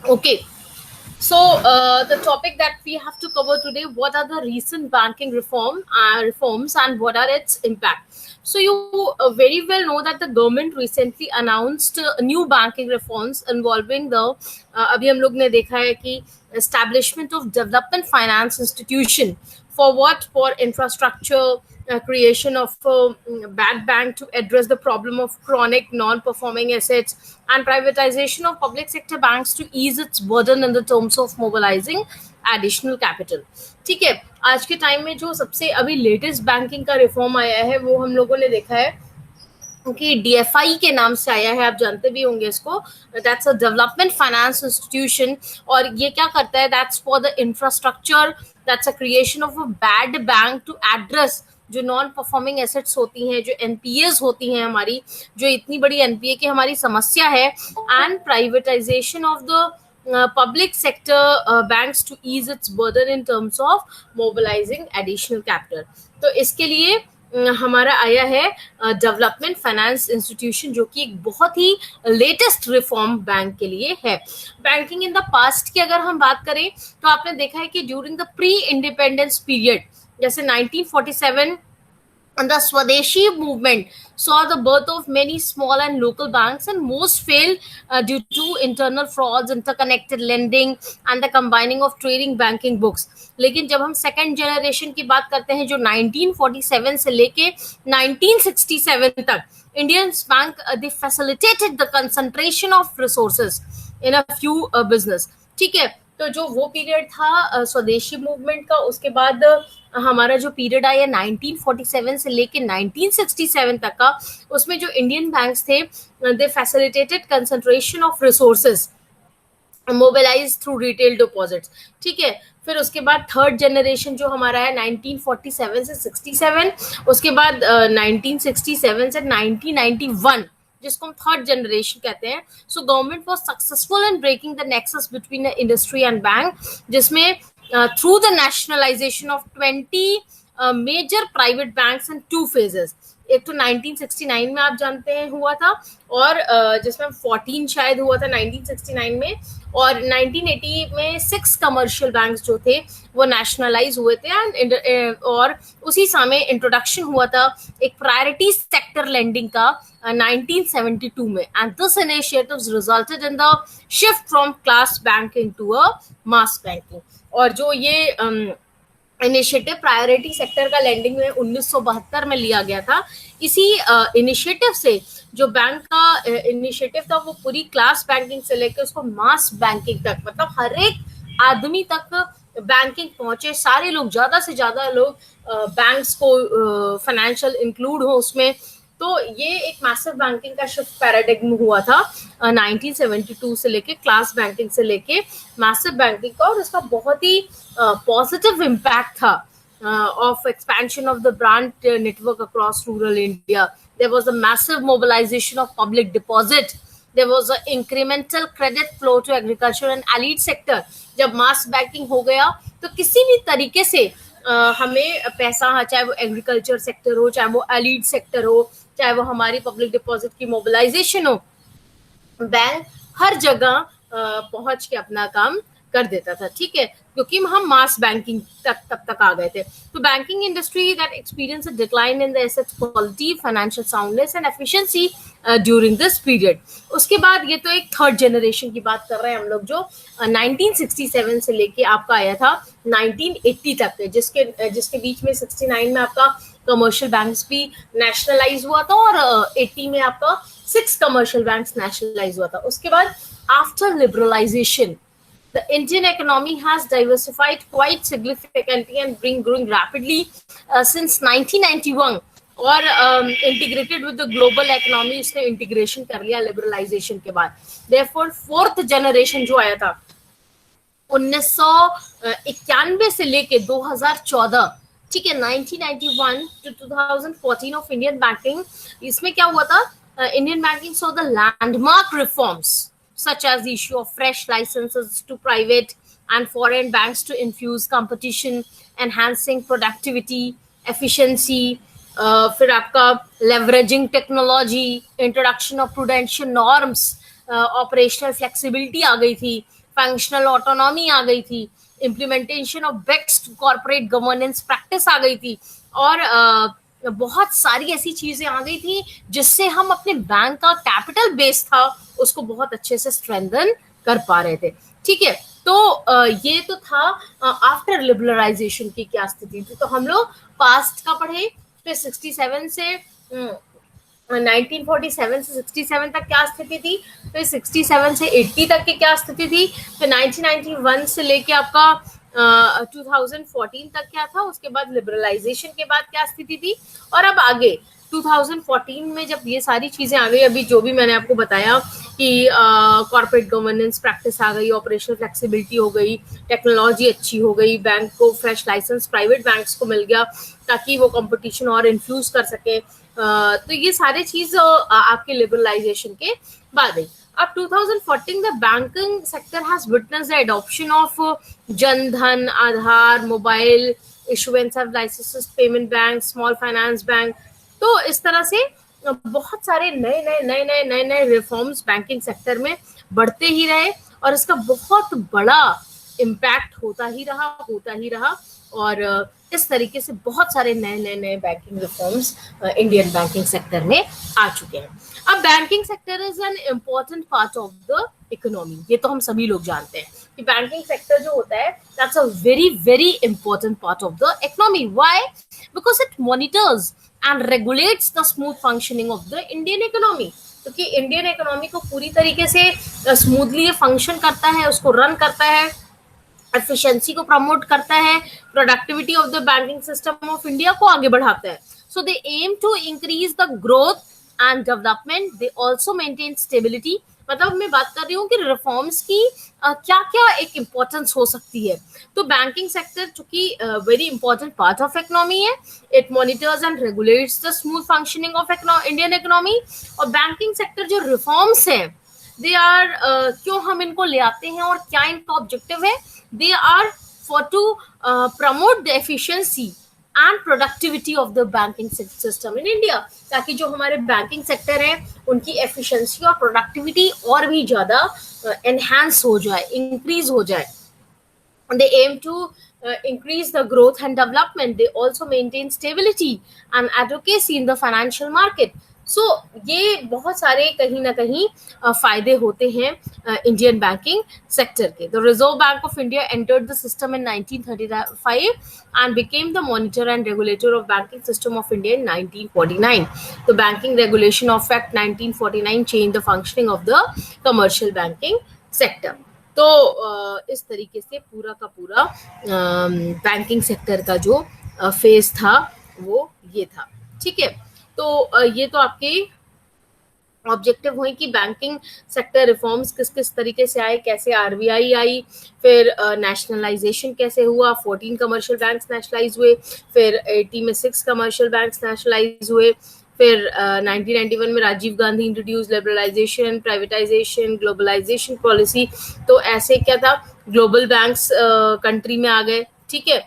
Okay. So the topic that we have to cover today: what are the recent banking reforms and what are its impact? So you very well know that the government recently announced new banking reforms involving the अभी हम लोग ने देखा है कि establishment of development finance institution for what, for infrastructure, creation of a bad bank to address the problem of chronic non-performing assets, and privatization of public sector banks to ease its burden in the terms of mobilizing additional capital. ठीक है, आज के time में जो सबसे अभी latest banking का reform आया है वो हम लोगों ने देखा है कि डीएफआई के नाम से आया है, आप जानते भी होंगे इसको. That's a development finance institution. और ये क्या करता है? That's for the infrastructure, that's a creation of a bad bank to address जो नॉन परफॉर्मिंग एसेट्स होती हैं, जो एनपीएस होती हैं हमारी, जो इतनी बड़ी एनपीए की हमारी समस्या है, and privatisation of the public sector banks to ease its burden in terms of mobilizing additional capital. तो इसके लिए हमारा आया है डेवलपमेंट फाइनेंस इंस्टीट्यूशन, जो कि एक बहुत ही लेटेस्ट रिफॉर्म बैंक के लिए है. बैंकिंग इन द पास्ट की अगर हम बात करें तो आपने देखा है कि during the pre independence period, जैसे 1947 and the Swadeshi movement saw the birth of many small and local banks, and most failed due to internal frauds, interconnected lending, and the combining of trading banking books. लेकिन जब हम second generation की बात करते हैं, जो 1947 से लेके 1967 तक, Indian bank they facilitated the concentration of resources in a few business. ठीक है, तो जो वो पीरियड था स्वदेशी मूवमेंट का, उसके बाद हमारा जो पीरियड आया 1947 से लेके 1967 तक का, उसमें जो इंडियन बैंक्स थे they facilitated concentration of resources mobilise through retail deposits. ठीक है, फिर उसके बाद थर्ड जनरेशन जो हमारा है 1947 से 67, उसके बाद 1967 से 1991, जिसको हम थर्ड जनरेशन कहते हैं. So government was successful in breaking the nexus between industry and bank, जिसमें through the nationalisation of 20 major private banks in 2 phases. एक तो 1969 में आप जानते हैं हुआ था, और जिसमें 14 शायद हुआ था 1969 में, और 1980 में 6 कमर्शियल बैंक्स जो थे वो नेशनलाइज हुए थे. एंड और उसी समय इंट्रोडक्शन हुआ था एक प्रायोरिटी सेक्टर लेंडिंग का 1972 में. And this initiatives resulted in the shift from class banking to a mass banking. और जो ये इनिशिएटिव प्रायोरिटी सेक्टर का लेंडिंग में 1972 में लिया गया था, इसी इनिशिएटिव से जो बैंक का इनिशिएटिव था वो पूरी क्लास बैंकिंग से लेकर उसको मास बैंकिंग तक, मतलब हर एक आदमी तक बैंकिंग पहुंचे, सारे लोग, ज्यादा से ज्यादा लोग बैंक्स को फाइनेंशियल इंक्लूड हो उसमें. तो ये एक मैसिव बैंकिंग का शिफ्ट पैराडिग्म हुआ था 1972 से लेके, क्लास बैंकिंग से लेके मैसिव बैंकिंग का, और इसका बहुत ही पॉजिटिव इम्पैक्ट था of expansion of the branch network across rural India. There was a massive mobilization of public deposit. There was an incremental credit flow to agriculture and allied sector. जब मास banking हो गया तो किसी भी तरीके से हमें पैसा, चाहे वो एग्रीकल्चर सेक्टर हो, चाहे वो एलीड सेक्टर हो, चाहे वो हमारी पब्लिक डिपॉजिट की मोबिलाइजेशन हो, बैंक हर जगह पहुंच के अपना काम कर देता था. ठीक है, क्योंकि हम मास बैंकिंग तब तक आ गए थे. तो banking industry that experience a decline in the assets quality, financial soundness and efficiency during this period. उसके बाद ये तो एक थर्ड जनरेशन की बात कर रहे हैं हम लोग, जो 1967 से लेके आपका आया था 1980 तक, जिसके बीच में 69 में आपका कमर्शियल बैंक्स भी नेशनलाइज हुआ था, और 80 में आपका 6 कमर्शियल बैंक्स नेशनलाइज हुआ था. उसके बाद after liberalisation the Indian economy has diversified quite significantly and been growing rapidly since 1991, और integrated with the global economy. इसने इंटीग्रेशन कर लिया लिबरलाइजेशन के बाद. Therefore फोर्थ जनरेशन जो आया था 1991 से लेके 2014, ठीक है, 1991 to 2014 of Indian banking, इसमें क्या हुआ था? Indian banking saw the landmark reforms such as the issue of fresh licenses to private and foreign banks to infuse competition, enhancing productivity, efficiency, फिर आपका leveraging technology, introduction of prudential norms, operational flexibility आ गई थी, functional autonomy आ गई थी, implementation of best corporate governance practice आ गई थी, और बहुत सारी ऐसी चीजें आ गई थी जिससे हम अपने बैंक का कैपिटल बेस था उसको बहुत अच्छे से स्ट्रेंथन कर पा रहे थे। ठीक है, तो ये तो था आफ्टर लिबरलाइजेशन की क्या स्थिति थी। तो हम लोग पास्ट का पढ़े, फिर 67 से 1947 से 67 तक क्या स्थिति थी, फिर 67 से 80 तक की क्या स्थिति थी, फिर 1991 से लेके आपका 2014 तक क्या था, उसके बाद लिबरलाइजेशन के बाद क्या स्थिति थी, और अब आगे 2014 में जब ये सारी चीजें आ गई, अभी जो भी मैंने आपको बताया कि कॉर्पोरेट गवर्नेंस प्रैक्टिस आ गई, ऑपरेशनल फ्लेक्सिबिलिटी हो गई, टेक्नोलॉजी अच्छी हो गई, बैंक को फ्रेश लाइसेंस प्राइवेट बैंक्स को मिल गया ताकि वो कंपटीशन और इन्फ्यूज कर सके, तो ये सारे चीज आपके लिबरलाइजेशन के बाद आई। अब 2014 the banking sector has witnessed the adoption of Jan Dhan, Aadhaar, mobile issuance of licenses, payment banks, small finance bank। तो इस तरह से बहुत सारे नए रिफॉर्म्स बैंकिंग सेक्टर में बढ़ते ही रहे, और इसका बहुत बड़ा इम्पैक्ट होता ही रहा, और इस तरीके से बहुत सारे नए banking reforms Indian banking sector में आ चुके हैं। अब banking sector is an important part of the economy, ये तो हम सभी लोग जानते हैं कि बैंकिंग सेक्टर जो होता है that's a very very important part of the economy. Why? Because it monitors and regulates the smooth functioning of the Indian economy, क्योंकि इंडियन इकोनॉमी को पूरी तरीके से स्मूथली फंक्शन करता है, उसको रन करता है, एफिशिएंसी को प्रमोट करता है, productivity of the banking system of India को आगे बढ़ाता है। So they aim to increase the growth and development, they also maintain stability. मतलब मैं बात कर रही हूँ कि रिफॉर्म्स की क्या क्या एक इम्पोर्टेंस हो सकती है। तो बैंकिंग सेक्टर चूंकि very important part of economy है, it monitors and regulates the smooth functioning of Indian economy. और बैंकिंग सेक्टर जो रिफॉर्म्स है दे आर, क्यों हम इनको ले आते हैं और क्या इनका ऑब्जेक्टिव है, they are for to promote the efficiency and productivity of the banking system in India, ताकि जो हमारे बैंकिंग सेक्टर है उनकी एफिशिएंसी और प्रोडक्टिविटी और भी ज्यादा एनहांस हो जाए, इंक्रीज हो जाए। They aim to increase the growth and development. They also maintain stability and advocacy in the financial market. So ये बहुत सारे कहीं ना कहीं फायदे होते हैं इंडियन बैंकिंग सेक्टर के। The Reserve Bank of India entered the system in 1935 and became the monitor and regulator of banking system of India in 1949. The Banking Regulation of Act 1949 changed the functioning of the commercial banking sector. तो इस तरीके से पूरा का पूरा banking sector का जो phase था वो ये था। ठीक है, तो ये तो आपके ऑब्जेक्टिव हुए कि बैंकिंग सेक्टर रिफॉर्म्स किस किस तरीके से आए, कैसे आरबीआई आई, फिर नेशनलाइजेशन कैसे हुआ, 14 कमर्शियल बैंक्स नेशनलाइज हुए, फिर 80 में 6 कमर्शियल बैंक्स नेशनलाइज हुए, फिर 1991 में Rajiv Gandhi introduce liberalisation, privatisation, globalisation policy. तो ऐसे क्या था, ग्लोबल बैंक्स कंट्री में आ गए। ठीक है,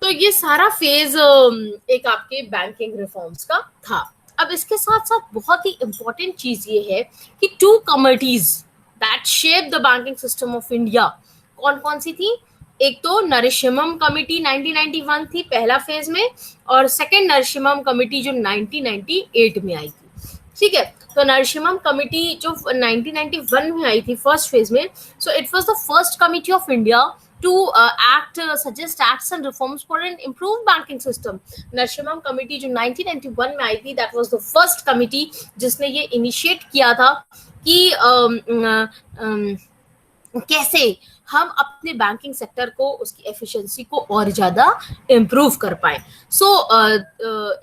तो ये सारा फेज एक आपके बैंकिंग रिफॉर्म्स का था। अब इसके साथ साथ बहुत ही इंपॉर्टेंट चीज ये है कि 2 committees that shape the banking system of India कौन कौन सी थी। एक तो नरसिम्हम कमिटी 1991 थी पहला फेज में, और सेकेंड नरसिम्हम कमिटी जो 1998 में आई थी। ठीक है, तो नरसिम्हम कमिटी जो 1991 में आई थी फर्स्ट फेज में, सो it was the first committee of India to suggest acts and reforms for an improved banking system. Narasimham committee जो 1991 में आई थी, that was the first committee जिसने ये इनिशिएट किया था कि कैसे हम अपने बैंकिंग सेक्टर को, उसकी एफिशिएंसी को और ज्यादा इम्प्रूव कर पाए। So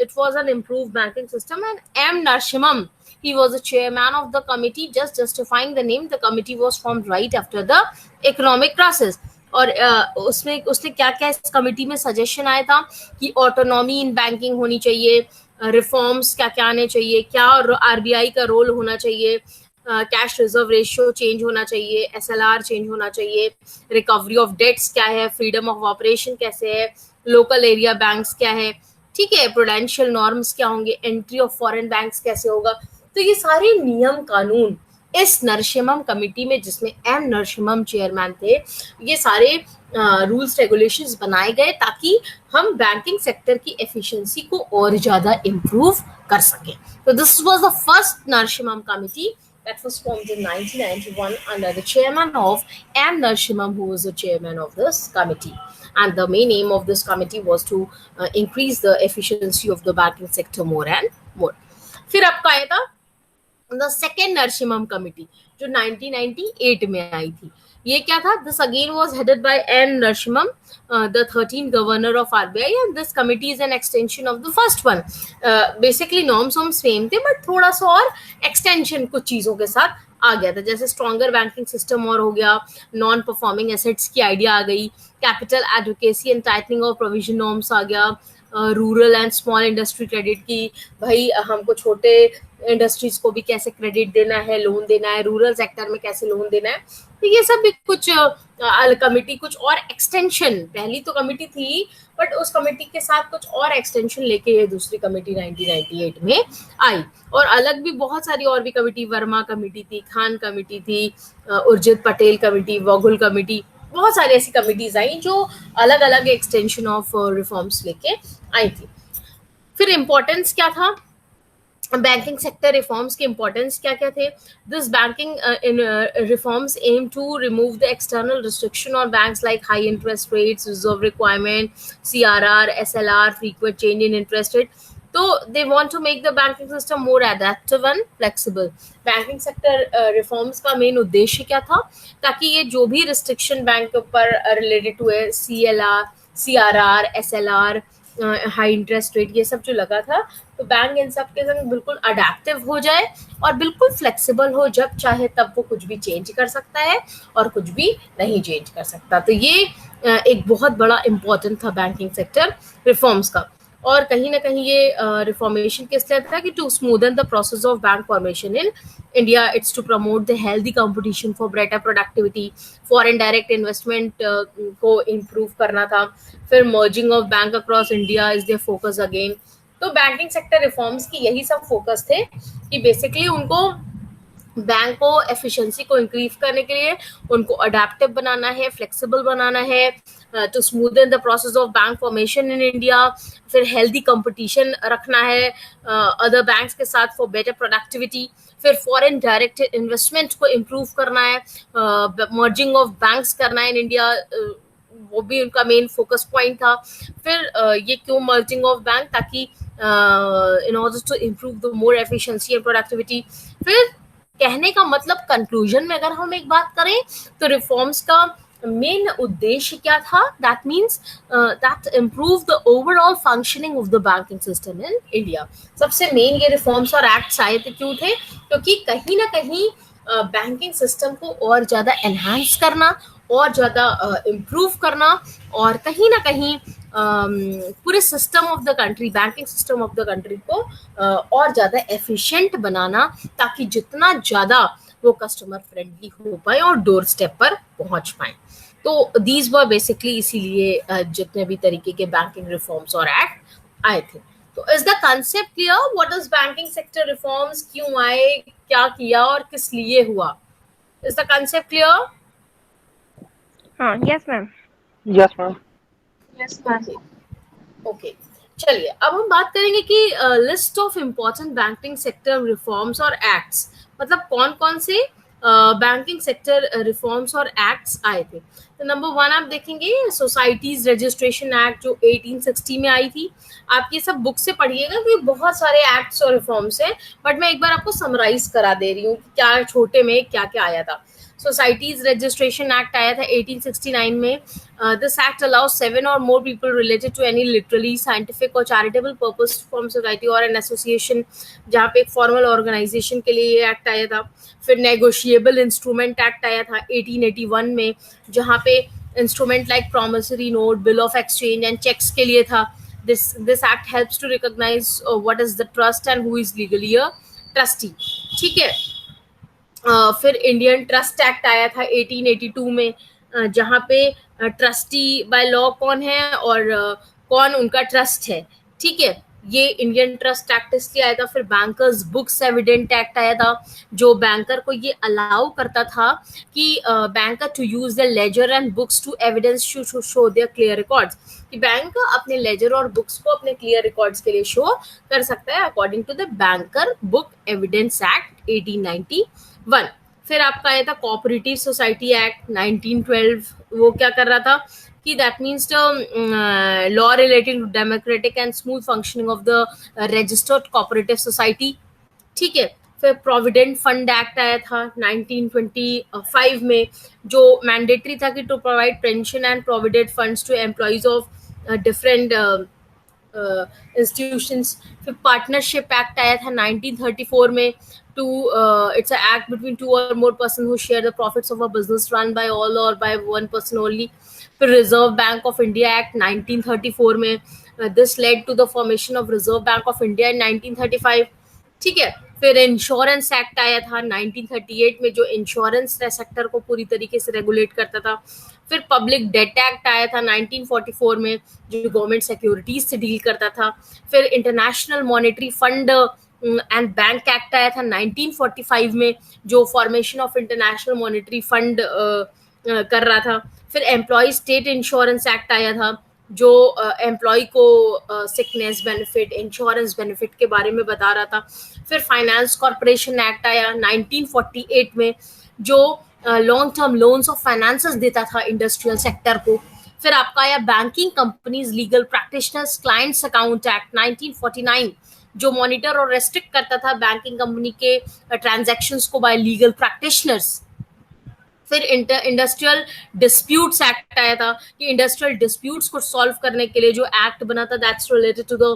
it was an improve banking system and M Narasimham, he was the chairman of the committee, just justifying the name. The committee was formed right after the economic crisis. और उसमें उसने क्या क्या इस कमिटी में suggestion आया था कि ऑटोनॉमी इन बैंकिंग होनी चाहिए, रिफॉर्म्स क्या क्या आने चाहिए, क्या आरबीआई का रोल होना चाहिए, कैश रिजर्व रेशियो चेंज होना चाहिए, एसएलआर चेंज होना चाहिए, रिकवरी ऑफ डेट्स क्या है, फ्रीडम ऑफ ऑपरेशन कैसे है, लोकल एरिया बैंक्स क्या है। ठीक है, प्रूडेंशियल नॉर्म्स क्या होंगे, एंट्री ऑफ फॉरेन बैंक्स कैसे होगा। तो ये सारे नियम कानून इस नरसिम्हम कमेटी में, जिसमें एम नरसिम्हम चेयरमैन थे, ये सारे रूल्स रेगुलेशंस बनाए गए ताकि हम बैंकिंग सेक्टर की एफिशिएंसी को और ज़्यादा इम्प्रूव कर सकें। तो this was the first Narasimham committee that was formed in 1991 under the chairman of M. Narasimham, who was the chairman of this committee. And the main aim of this committee was to increase the efficiency of the banking sector more and more. फिर आपका आया था the second Narasimham committee, जो 1998 में आई थी। ये क्या था? This again was headed by N Narasimham, the 13th governor of RBI, and this committee is an extension of the first one. Basically norms same थे, बट थोड़ा सा और एक्सटेंशन कुछ चीजों के साथ आ गया था, जैसे स्ट्रॉन्गर बैंकिंग सिस्टम और हो गया, नॉन परफॉर्मिंग एसेट्स की आइडिया आ गई, capital advocacy and tightening of provision norms आ गया, rural and small industry credit की, भाई हमको छोटे इंडस्ट्रीज को भी कैसे क्रेडिट देना है, लोन देना है, रूरल सेक्टर में कैसे लोन देना है। तो ये सब भी कुछ कमिटी कुछ और एक्सटेंशन, पहली तो कमिटी थी बट उस कमेटी के साथ कुछ और एक्सटेंशन लेके ये दूसरी कमेटी 1998 में आई। और अलग भी बहुत सारी और भी कमेटी, वर्मा कमेटी थी, खान कमेटी थी, उर्जित पटेल कमेटी, वोगुल कमेटी, बहुत सारी ऐसी कमिटीज आई जो अलग अलग एक्सटेंशन ऑफ रिफॉर्म्स लेके आई थी। फिर इम्पोर्टेंस क्या था बैंकिंग सेक्टर रिफॉर्म्स के? इम्पोर्टेंस क्या क्या थे? This banking in reforms aim to remove the external restriction on banks like high interest rates, reserve requirement, CRR, SLR, frequent change in interest rate. तो they want to make the banking system more adaptive and flexible. Banking sector reforms का main उद्देश्य क्या था? ताकि ये जो भी restriction bank पर रिलेटेड हुए, CLR, CRR, SLR, high interest rate, ये सब जो लगा था, तो बैंक इन सब के संग बिल्कुल अडेप्टिव हो जाए और बिल्कुल फ्लेक्सिबल हो, जब चाहे तब वो कुछ भी चेंज कर सकता है और कुछ भी नहीं चेंज कर सकता। तो ये एक बहुत बड़ा इम्पोर्टेंट था बैंकिंग सेक्टर रिफॉर्म्स का। और कहीं ना कहीं ये रिफॉर्मेशन किस लिए था कि to smoothen the process of bank formation in India, it's to promote the healthy competition for better productivity, foreign direct investment को इम्प्रूव करना था। फिर merging of bank across India is their focus again. तो banking sector reforms की यही सब focus थे कि बेसिकली उनको बैंक को एफिशिएंसी को इंक्रीज करने के लिए उनको अडेप्टिव बनाना है, फ्लेक्सिबल बनाना है, to smoothen the process of bank formation in India. फिर हेल्दी कंपटीशन रखना है अदर बैंक्स के साथ फॉर बेटर प्रोडक्टिविटी। फिर फॉरेन डायरेक्ट इन्वेस्टमेंट को इम्प्रूव करना है, मर्जिंग ऑफ बैंक्स करना है इन इंडिया, वो भी उनका मेन फोकस पॉइंट था। फिर ये क्यों मर्जिंग ऑफ बैंक? ताकि in order to improve the more efficiency and productivity. फिर कहने का मतलब कंक्लूजन में अगर हम एक बात करें तो रिफॉर्म्स का मेन उद्देश्य क्या था? That means that improve the overall functioning of the banking system in India. सबसे मेन ये रिफॉर्म्स और एक्ट्स आए थे क्यों थे? क्योंकि कहीं ना कहीं बैंकिंग सिस्टम को और ज़्यादा एनहांस करना और ज़्यादा इम्प्रूव करना और कहीं ना कहीं पूरे system of the country, banking system of the country को और ज़्यादा एफिशिएंट बनाना, ताकि जितना ज़्यादा वो कस्टमर फ्रेंडली हो पाए और डोर स्टेप पर पहुंच पाए। तो दीज वर बेसिकली इसीलिए जितने भी तरीके के बैंकिंग रिफॉर्म्स और एक्ट आए थे। तो is the concept clear? What is banking sector reforms, क्यों आए, क्या किया और किस लिए हुआ? Is the concept clear? हाँ, yes ma'am. Yes ma'am. Yes ma'am. Okay, चलिए अब हम बात करेंगे कि list of important banking sector reforms और एक्ट्स, मतलब कौन कौन से बैंकिंग सेक्टर रिफॉर्म्स और एक्ट्स आए थे। तो नंबर 1 आप देखेंगे सोसाइटीज रजिस्ट्रेशन एक्ट, जो 1860 में आई थी। आप ये सब बुक से पढ़िएगा क्योंकि बहुत सारे एक्ट्स और रिफॉर्म्स हैं, बट मैं एक बार आपको समराइज करा दे रही हूँ कि क्या छोटे में क्या क्या आया था। सोसाइटीज रजिस्ट्रेशन एक्ट आया था 1869 में। This act allows 7 or more people related to any literally scientific or charitable purpose to form society or an association, जहाँ पे एक फॉर्मल ऑर्गेनाइजेशन के लिए ये एक्ट आया था। फिर नेगोशिएबल इंस्ट्रूमेंट एक्ट आया था 1881 में, जहाँ पे instrument like promissory note, bill of exchange and cheques के लिए था। This act helps to recognise what is the trust and who is legally a trustee. ठीक है। फिर इंडियन ट्रस्ट एक्ट आया था 1882 में, जहाँ पे ट्रस्टी बाय लॉ कौन है और कौन उनका ट्रस्ट है। ठीक है, ये इंडियन ट्रस्ट एक्ट इसलिए आया था। फिर बैंकर्स बुक्स एविडेंट एक्ट आया था, जो बैंकर को ये अलाउ करता था कि banker to use the ledger and books to evidence to show their clear records, कि बैंक अपने लेजर और बुक्स को अपने क्लियर रिकॉर्ड्स के लिए शो कर सकता है according to the banker book evidence act 1891। फिर आपका आया था कोऑपरेटिव सोसाइटी एक्ट 1912। वो क्या कर रहा था कि that means the law relating to democratic and smooth functioning of the registered cooperative society. ठीक है, फिर प्रोविडेंट फंड एक्ट आया था 1925 में, जो मैंडेटरी था कि to provide pension and provident funds to employees of different institutions. फिर पार्टनरशिप एक्ट आया था 1934 में, to it's a act between two और more person who share the profits of a business run by all और by one person only. फिर Reserve Bank of India act 1934 में, this led to the formation of Reserve Bank of India in 1935। ठीक है, फिर insurance act आया था 1938 में, जो इंश्योरेंस सेक्टर को पूरी तरीके से रेगुलेट करता था। फिर पब्लिक डेट एक्ट आया था 1944 में, जो गवर्नमेंट सिक्योरिटीज से डील करता था। फिर international monetary fund and bank act आया था 1945 में, जो formation of international monetary fund कर रहा था। फिर एम्प्लॉय स्टेट इंश्योरेंस एक्ट आया था, जो एम्प्लॉय को सिकनेस बेनिफिट, इंश्योरेंस बेनिफिट के बारे में बता रहा था। फिर फाइनेंस कॉर्पोरेशन एक्ट आया 1948 में, जो लॉन्ग टर्म लोन्स और फाइनेंसेस देता था इंडस्ट्रियल सेक्टर को। फिर आपका आया banking companies legal practitioners clients account act 1949, जो मॉनिटर और रेस्ट्रिक्ट करता था बैंकिंग कंपनी के ट्रांजैक्शंस को बाय लीगल प्रैक्टिशनर्स। फिर इंडस्ट्रियल डिस्प्यूट्स एक्ट आया था, कि इंडस्ट्रियल डिस्प्यूट्स को सॉल्व करने के लिए जो एक्ट बना था, that's related to the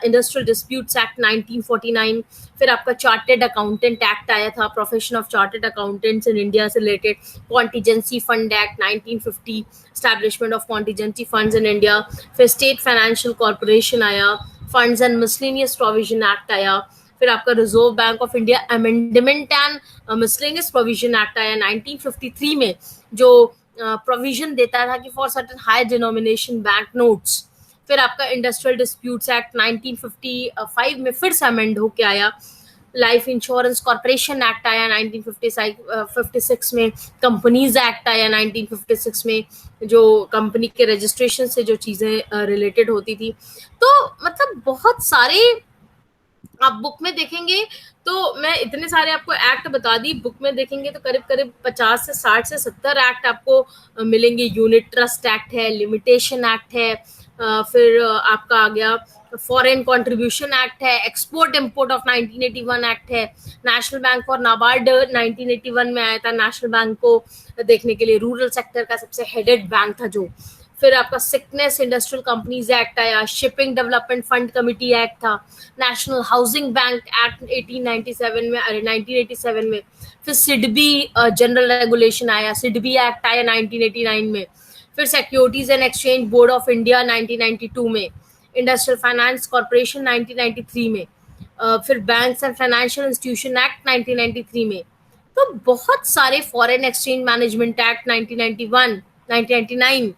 industrial disputes act 1949। फिर आपका चार्टेड अकाउंटेंट एक्ट आया था, profession of chartered accountants in India से रिलेटेड। Contingency fund act 1950, establishment of contingency funds in India. फिर स्टेट फाइनेंशियल कॉर्पोरेशन आया। Funds and miscellaneous provision act आया। फिर आपका Reserve Bank of India amendment and miscellaneous provision act आया 1953 में, जो प्रोविजन देता था कि for certain high denomination bank notes. फिर आपका इंडस्ट्रियल डिस्प्यूट्स एक्ट 1955 में फिर से अमेंड होके आया। लाइफ इंश्योरेंस कॉर्पोरेशन एक्ट आया 1956 में। कंपनीज एक्ट आया 1956 में, जो कंपनी के रजिस्ट्रेशन से जो चीजें रिलेटेड होती थी। तो मतलब बहुत सारे आप बुक में देखेंगे, तो मैं इतने सारे आपको एक्ट बता दी। बुक में देखेंगे तो करीब करीब 50 से 60 से 70 एक्ट आपको मिलेंगे। यूनिट ट्रस्ट एक्ट है, लिमिटेशन एक्ट है, फिर आपका आ गया फॉरेन कंट्रीब्यूशन एक्ट है, एक्सपोर्ट इंपोर्ट ऑफ 1981 एक्ट है, नेशनल बैंक और नाबार्ड 1981 में आया था नेशनल बैंक को देखने के लिए। रूरल सेक्टर का सबसे हेडेड बैंक था जो। फिर आपका सिकनेस इंडस्ट्रियल कंपनीज एक्ट आया, shipping development fund committee act था, नेशनल हाउसिंग बैंक एक्ट 1987 में। फिर सिडबी जनरल रेगुलेशन आया, सिडबी एक्ट आया 1989 में। फिर securities and exchange board of India 1992 में। इंडस्ट्रियल फाइनेंस कॉर्पोरेशन 1993 में। फिर banks and financial institution act 1993 में। तो बहुत सारे फॉरेन एक्सचेंज मैनेजमेंट एक्ट 1991, 1999।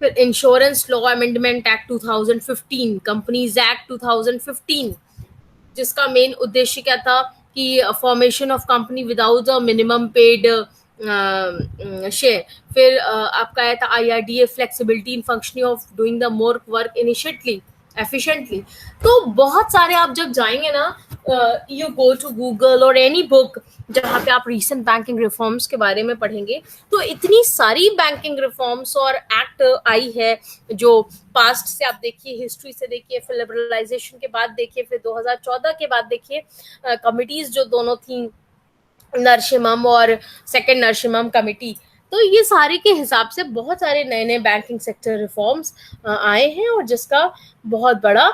फिर insurance law amendment act 2015, companies act 2015, जिसका मेन उद्देश्य क्या था कि formation of company without the minimum paid share. फिर आपका आया था IRDA flexibility in functioning of doing the more work initially efficiently. तो बहुत सारे आप जब जाएंगे ना, यू गो टू गूगल और एनी बुक जहाँ पे आप रिसेंट बैंकिंग रिफॉर्म्स के बारे में पढ़ेंगे, तो इतनी सारी बैंकिंग रिफॉर्म्स और एक्ट आई है, जो पास्ट से आप देखिए, हिस्ट्री से देखिए, फिर लिबरलाइजेशन के बाद देखिए, फिर 2014 के बाद देखिए, कमिटीज जो दोनों थी, नरसिम्हम और सेकंड नरसिम्हम कमिटी, तो ये सारे के हिसाब से बहुत सारे नए नए बैंकिंग सेक्टर रिफॉर्म्स आए हैं और जिसका बहुत बड़ा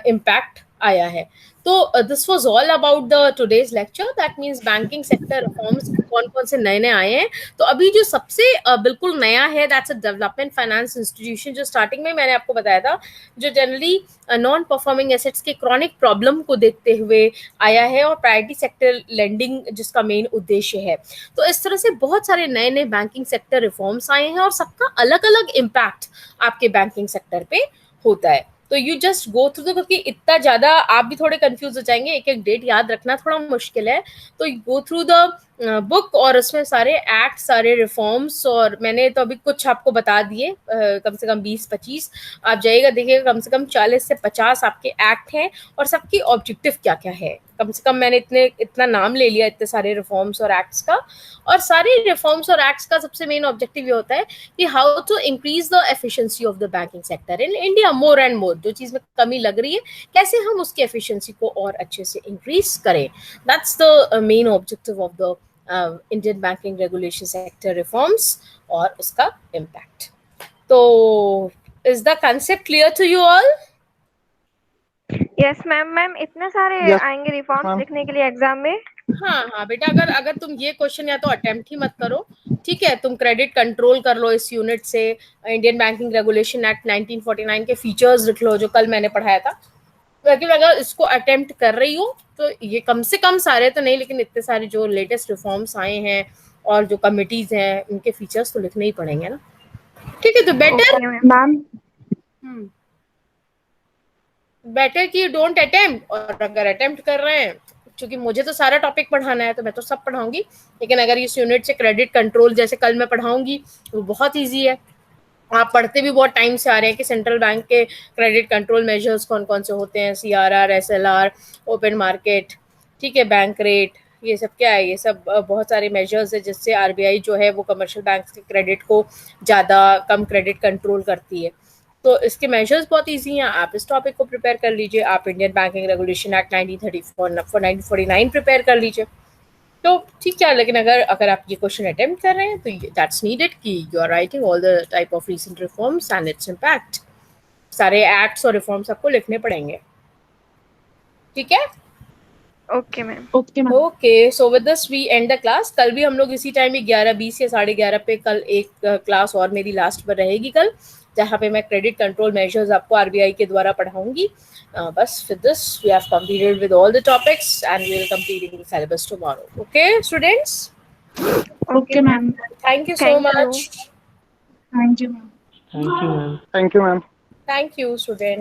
इम्पैक्ट आया है। तो this was all about the today's lecture, that means banking sector reforms कौन कौन से नए नए आए हैं। तो अभी जो सबसे बिल्कुल नया है, that's a development finance institution, जो स्टार्टिंग में मैंने आपको बताया था, जो जनरली नॉन परफॉर्मिंग एसेट्स के क्रॉनिक प्रॉब्लम को देखते हुए आया है, और प्रायोरिटी सेक्टर लेंडिंग जिसका मेन उद्देश्य है। तो इस तरह से बहुत सारे नए नए बैंकिंग सेक्टर रिफॉर्म्स आए हैं और सबका अलग अलग इम्पैक्ट आपके बैंकिंग सेक्टर पे होता है। तो यू जस्ट गो थ्रू, क्योंकि इतना ज़्यादा आप भी थोड़े कंफ्यूज हो जाएंगे, एक एक डेट याद रखना थोड़ा मुश्किल है, तो गो थ्रू द बुक, और उसमें सारे एक्ट, सारे रिफॉर्म्स, और मैंने तो अभी कुछ आपको बता दिए, कम से कम 20-25, आप जाइएगा देखिएगा कम से कम 40 से 50 आपके एक्ट हैं, और सबकी ऑब्जेक्टिव क्या क्या है। कम से कम मैंने इतना नाम ले लिया इतने सारे रिफॉर्म्स और एक्ट्स का, और सारे रिफॉर्म्स और एक्ट्स का सबसे मेन ऑब्जेक्टिव ये होता है कि how to increase the efficiency of the banking sector in India more and more. जो चीज में कमी लग रही है, कैसे हम उसकी एफिशिएंसी को और अच्छे से इंक्रीज करें। That's the main objective of the Indian banking regulation sector reforms और उसका इम्पैक्ट। तो is the concept clear to you all? Yes ma'am. Ma'am इतने सारे Yes, आएंगे रिफॉर्म्स ma'am. लिखने के लिए एग्जाम में? हाँ बेटा, अगर तुम ये क्वेश्चन या तो अटेम्प्ट ही मत करो, ठीक है, तुम क्रेडिट कंट्रोल कर लो इस यूनिट से, इंडियन बैंकिंग रेगुलेशन एक्ट 1949 के फीचर्स लिख लो जो कल मैंने पढ़ाया था। लेकिन अगर इसको अटेम्प्ट कर रही हो तो ये कम से कम सारे तो नहीं, लेकिन इतने सारे जो लेटेस्ट रिफॉर्म्स आए हैं और जो कमिटीज हैं उनके फीचर्स तो लिखने ही पड़ेंगे ना। ठीक है, तो बेटर मैम बेटर कि डोंट अटेम्प्ट, और अगर अटेम्प्ट कर रहे हैं, क्योंकि मुझे तो सारा टॉपिक पढ़ाना है तो मैं तो सब पढ़ाऊंगी, लेकिन अगर इस यूनिट से क्रेडिट कंट्रोल जैसे कल मैं पढ़ाऊंगी वो बहुत ईजी है, आप पढ़ते भी बहुत टाइम से आ रहे हैं कि सेंट्रल बैंक के क्रेडिट कंट्रोल मेजर्स कौन कौन से होते हैं, CRR, SLR, ओपन मार्केट, ठीक है, बैंक रेट, ये सब क्या है, ये सब बहुत सारे मेजर्स है जिससे RBI जो है वो कमर्शियल बैंक के क्रेडिट को ज़्यादा कम क्रेडिट कंट्रोल करती है। तो इसके मेजर्स बहुत ईजी हैं, आप इस टॉपिक को प्रिपेयर कर लीजिए, आप Indian banking regulation act 1949 prepare कर लीजिए, तो ठीक है। लेकिन अगर आप ये क्वेश्चन अटेम्प्ट कर रहे हैं तो दैट्स नीडेड कि you are writing all the type of recent reforms and its impact, सारे एक्ट्स और रिफॉर्म्स आपको लिखने पड़ेंगे, ठीक है। Okay ma'am. Okay, so with this we end the class. कल भी हम लोग इसी टाइम 11:20 या 11:30 पे, कल एक क्लास और मेरी लास्ट पर रहेगी कल, जहाँ पे मैं क्रेडिट कंट्रोल मेजर्स आपको RBI के द्वारा पढ़ाऊंगी। बस with this we have completed with all the topics and we will completing the syllabus tomorrow. Okay, students? Okay ma'am. Thank you so Thank you. much. Thank you, ma'am. Thank you, students.